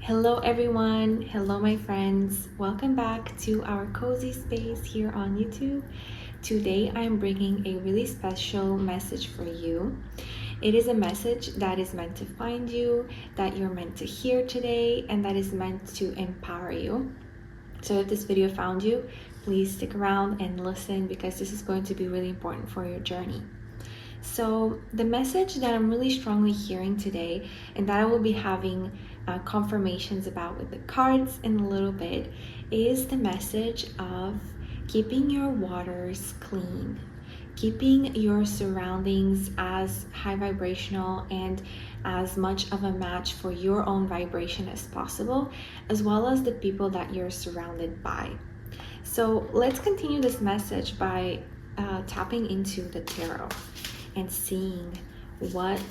Hello everyone, hello my friends. Welcome back to our cozy space here on YouTube. Today I'm bringing a really special message for you. It is a message that is meant to find you, that you're meant to hear today, and that is meant to empower you. So if this video found you, please stick around and listen because this is going to be really important for your journey. So the message that I'm really strongly hearing today, and that I will be having confirmations about with the cards in a little bit, is the message of keeping your waters clean, keeping your surroundings as high vibrational and as much of a match for your own vibration as possible, as well as the people that you're surrounded by. So let's continue this message by tapping into the tarot and seeing what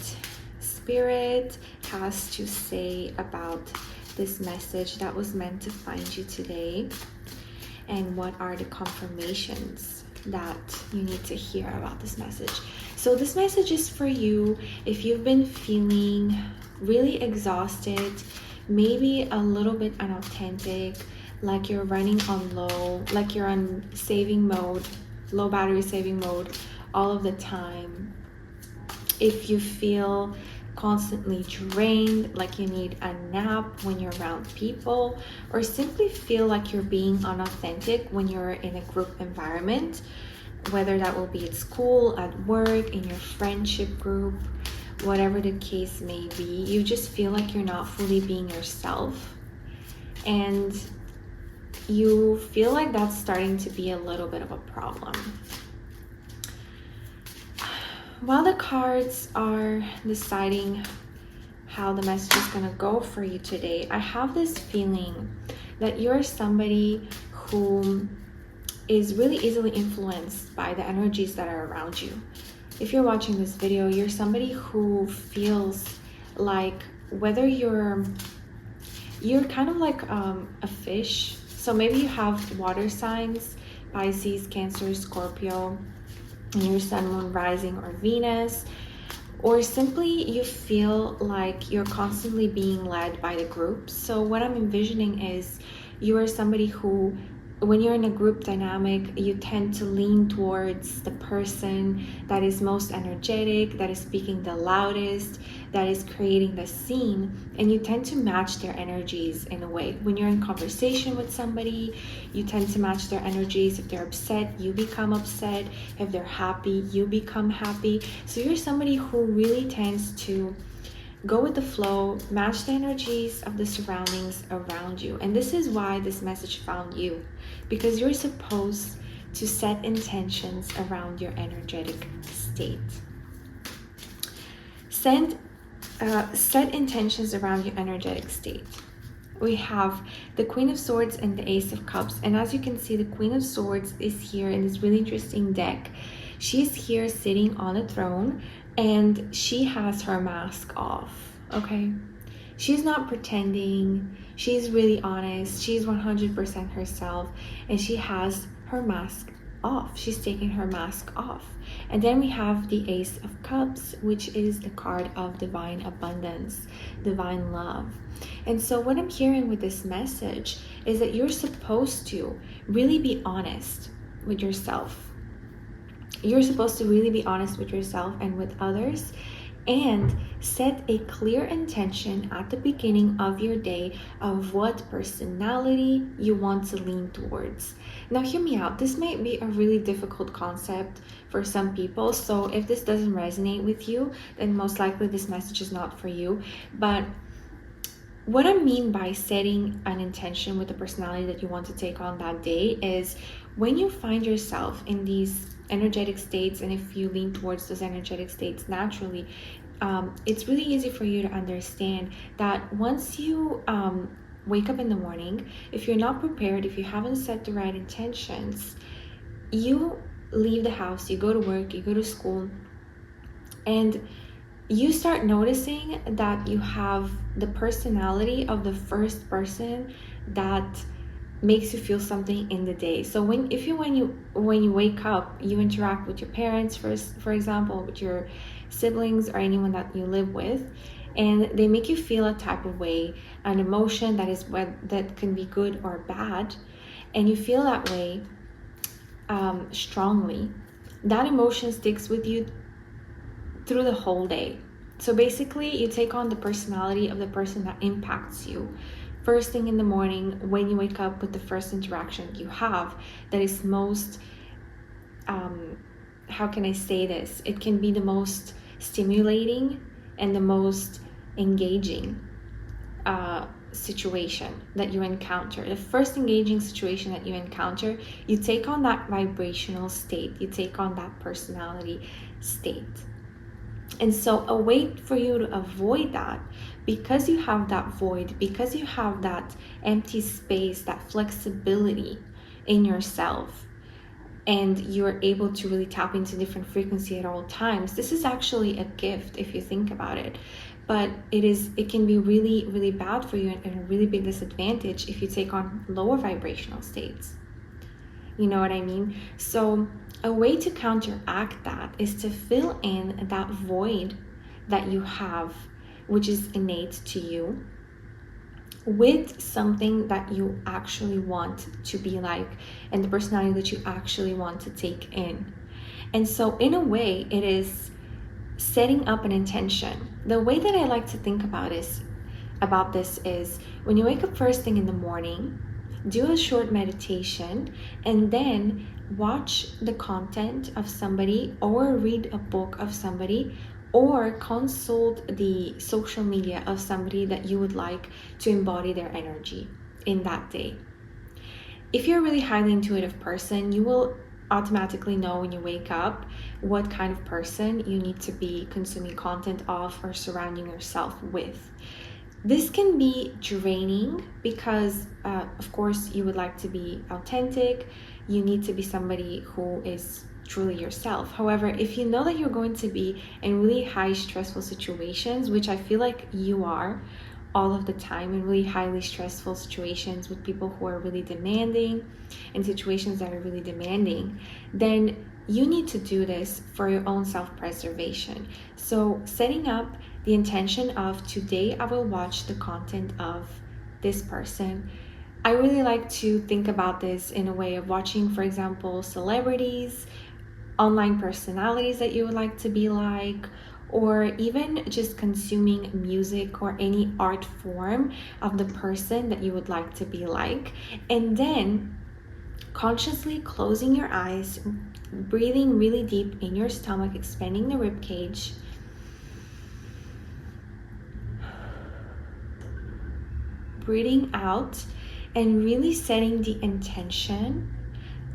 Spirit has to say about this message that was meant to find you today, and what are the confirmations that you need to hear about this message. So this message is for you if you've been feeling really exhausted, maybe a little bit unauthentic, like you're running on low, like you're on saving mode, low battery saving mode all of the time. If you feel constantly drained, like you need a nap when you're around people, or simply feel like you're being unauthentic when you're in a group environment, whether that will be at school, at work, in your friendship group, whatever the case may be, you just feel like you're not fully being yourself, and you feel like that's starting to be a little bit of a problem. While the cards are deciding how the message is going to go for you today, I have this feeling that you're somebody who is really easily influenced by the energies that are around you. If you're watching this video, you're somebody who feels like whether you're kind of like a fish. So maybe you have water signs, Pisces, Cancer, Scorpio, and your sun, moon, rising, or Venus, or simply you feel like you're constantly being led by the group. So what I'm envisioning is you are somebody who, when you're in a group dynamic, you tend to lean towards the person that is most energetic, that is speaking the loudest, that is creating the scene, and you tend to match their energies in a way. When you're in conversation with somebody, you tend to match their energies. If they're upset, you become upset. If they're happy, you become happy. So you're somebody who really tends to go with the flow, match the energies of the surroundings around you. And this is why this message found you, because you're supposed to set intentions around your energetic state. Set intentions around your energetic state. We have the Queen of Swords and the Ace of Cups. And as you can see, the Queen of Swords is here in this really interesting deck. She's here sitting on a throne, and she has her mask off, okay? She's not pretending. She's really honest. She's 100% herself, and she has her mask off. She's taking her mask off. And then we have the Ace of Cups, which is the card of divine abundance, divine love. And so what I'm hearing with this message is that you're supposed to really be honest with yourself. You're supposed to really be honest with yourself and with others, and set a clear intention at the beginning of your day of what personality you want to lean towards. Now hear me out. This might be a really difficult concept for some people, so if this doesn't resonate with you, then most likely this message is not for you. But what I mean by setting an intention with the personality that you want to take on that day is when you find yourself in these energetic states, and if you lean towards those energetic states naturally, it's really easy for you to understand that once you wake up in the morning, if you're not prepared, if you haven't set the right intentions, you leave the house, you go to work, you go to school, and you start noticing that you have the personality of the first person that makes you feel something in the day. So when you wake up, you interact with your parents first, for example, with your siblings or anyone that you live with, and they make you feel a type of way, an emotion that can be good or bad, and you feel that way strongly, that emotion sticks with you through the whole day. So basically, you take on the personality of the person that impacts you. First thing in the morning, when you wake up, with the first interaction you have, that is most, how can I say this? It can be the most stimulating and the most engaging situation that you encounter. The first engaging situation that you encounter, you take on that vibrational state, you take on that personality state. And so a way for you to avoid that, because you have that void, because you have that empty space, that flexibility in yourself, and you're able to really tap into different frequency at all times. This is actually a gift if you think about it, but it can be really, really bad for you and a really big disadvantage if you take on lower vibrational states. You know what I mean? So a way to counteract that is to fill in that void that you have, which is innate to you, with something that you actually want to be like, and the personality that you actually want to take in. And so in a way, it is setting up an intention. The way that I like to think about this is when you wake up first thing in the morning, do a short meditation, and then watch the content of somebody, or read a book of somebody, or consult the social media of somebody that you would like to embody their energy in that day. If you're a really highly intuitive person, you will automatically know when you wake up what kind of person you need to be consuming content of or surrounding yourself with. This can be draining because, of course, you would like to be authentic. You need to be somebody who is truly yourself. However, if you know that you're going to be in really high stressful situations, which I feel like you are all of the time, in really highly stressful situations with people who are really demanding, in situations that are really demanding, then you need to do this for your own self-preservation. So setting up the intention of, today I will watch the content of this person. I really like to think about this in a way of watching, for example, celebrities, online personalities that you would like to be like, or even just consuming music or any art form of the person that you would like to be like. And then consciously closing your eyes, breathing really deep in your stomach, expanding the rib cage. Breathing out and really setting the intention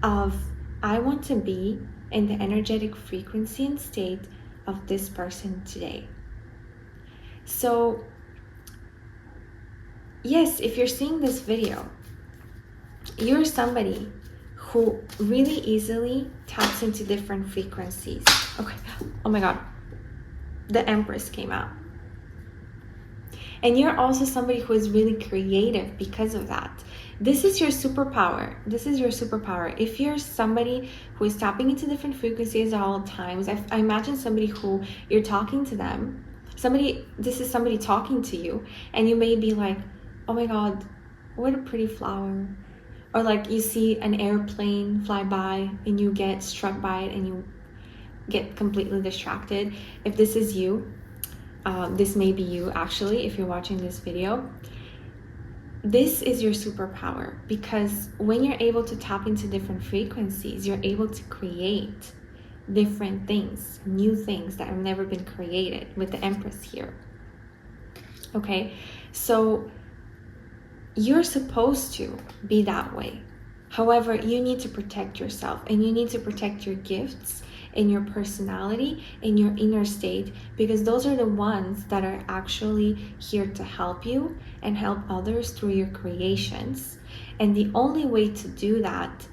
of, I want to be in the energetic frequency and state of this person today. So yes, if you're seeing this video, you're somebody who really easily taps into different frequencies. Okay, oh my God, the Empress came out. And you're also somebody who is really creative because of that. This is your superpower. This is your superpower. If you're somebody who is tapping into different frequencies at all times, I imagine somebody who you're talking to them, this is somebody talking to you, and you may be like, oh my God, what a pretty flower. Or like you see an airplane fly by and you get struck by it and you get completely distracted. If this is you, this may be you actually, if you're watching this video. This is your superpower, because when you're able to tap into different frequencies, you're able to create different things, new things that have never been created with the Empress here. Okay, so you're supposed to be that way. However, you need to protect yourself, and you need to protect your gifts and your personality and your inner state, because those are the ones that are actually here to help you and help others through your creations. And the only way to do that,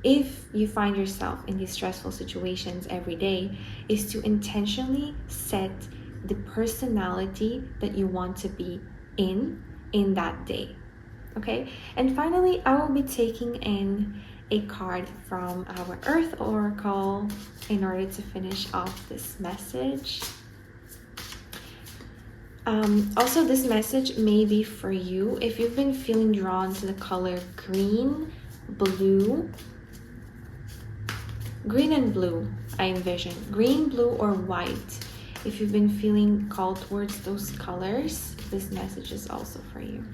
if you find yourself in these stressful situations every day, is to intentionally set the personality that you want to be in that day. Okay, and finally, I will be taking in a card from our Earth Oracle in order to finish off this message. Also, this message may be for you if you've been feeling drawn to the color green, blue, green and blue. I envision green, blue, or white. If you've been feeling called towards those colors, this message is also for you.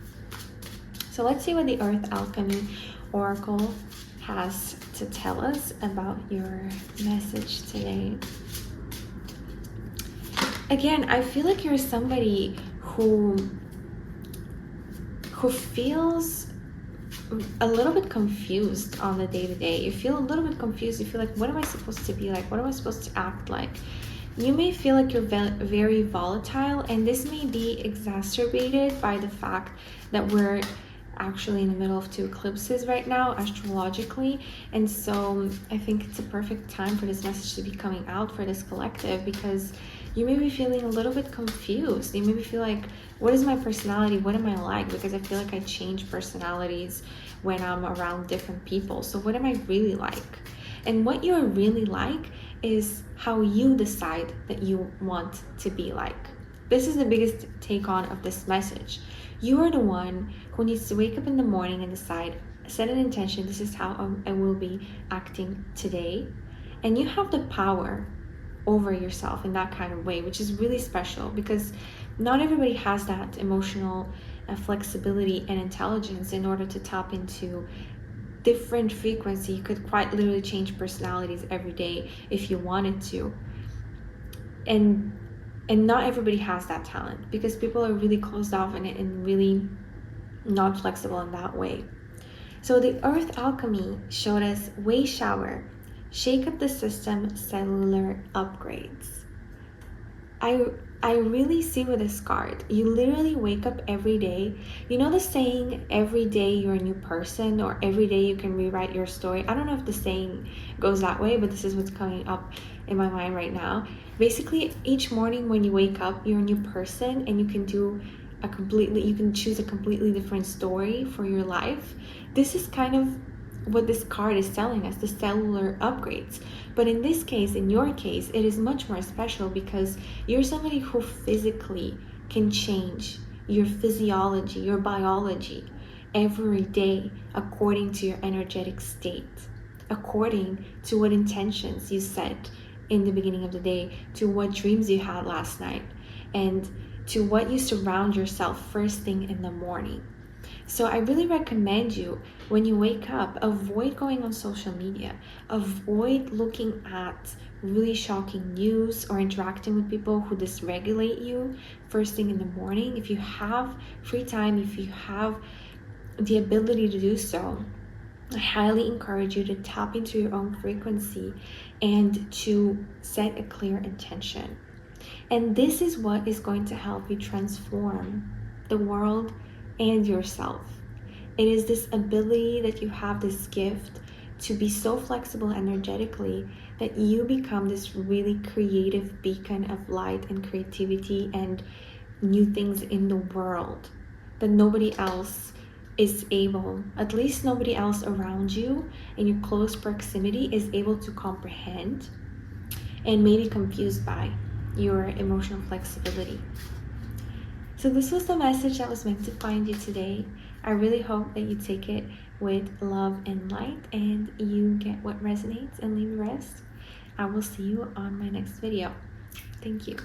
So let's see what the Earth Alchemy Oracle has to tell us about your message today. Again, I feel like you're somebody who feels a little bit confused on the day-to-day. You feel a little bit confused. You feel like, what am I supposed to be like? What am I supposed to act like? You may feel like you're very volatile, and this may be exacerbated by the fact that we're actually in the middle of 2 eclipses right now astrologically, and so I think it's a perfect time for this message to be coming out for this collective, because you may be feeling a little bit confused. You maybe feel like, what is my personality? What am I like? Because I feel like I change personalities when I'm around different people. So what am I really like? And what you're really like is how you decide that you want to be like. This is the biggest take on of this message. You are the one who needs to wake up in the morning and decide, set an intention, this is how I will be acting today. And you have the power over yourself in that kind of way, which is really special, because not everybody has that emotional flexibility and intelligence in order to tap into different frequency. You could quite literally change personalities every day if you wanted to, and not everybody has that talent, because people are really closed off and really not flexible in that way. So the Earth Alchemy showed us wave shower, shake up the system, cellular upgrades. I really see with this card, you literally wake up every day. You know the saying, every day you're a new person, or every day you can rewrite your story? I don't know if the saying goes that way, but this is what's coming up in my mind right now. Basically, each morning when you wake up, you're a new person, and you can choose a completely different story for your life. This is kind of what this card is telling us, the cellular upgrades. But in this case, in your case, it is much more special, because you're somebody who physically can change your physiology, your biology every day according to your energetic state, according to what intentions you set in the beginning of the day, to what dreams you had last night, and to what you surround yourself first thing in the morning. So I really recommend you, when you wake up, avoid going on social media, avoid looking at really shocking news or interacting with people who dysregulate you first thing in the morning. If you have free time, if you have the ability to do so, I highly encourage you to tap into your own frequency and to set a clear intention. And this is what is going to help you transform the world and yourself. It is this ability that you have, this gift to be so flexible energetically, that you become this really creative beacon of light and creativity and new things in the world that nobody else is able, at least nobody else around you in your close proximity, is able to comprehend and maybe confused by your emotional flexibility. So this was the message that was meant to find you today. I really hope that you take it with love and light, and you get what resonates and leave the rest. I will see you on my next video. Thank you.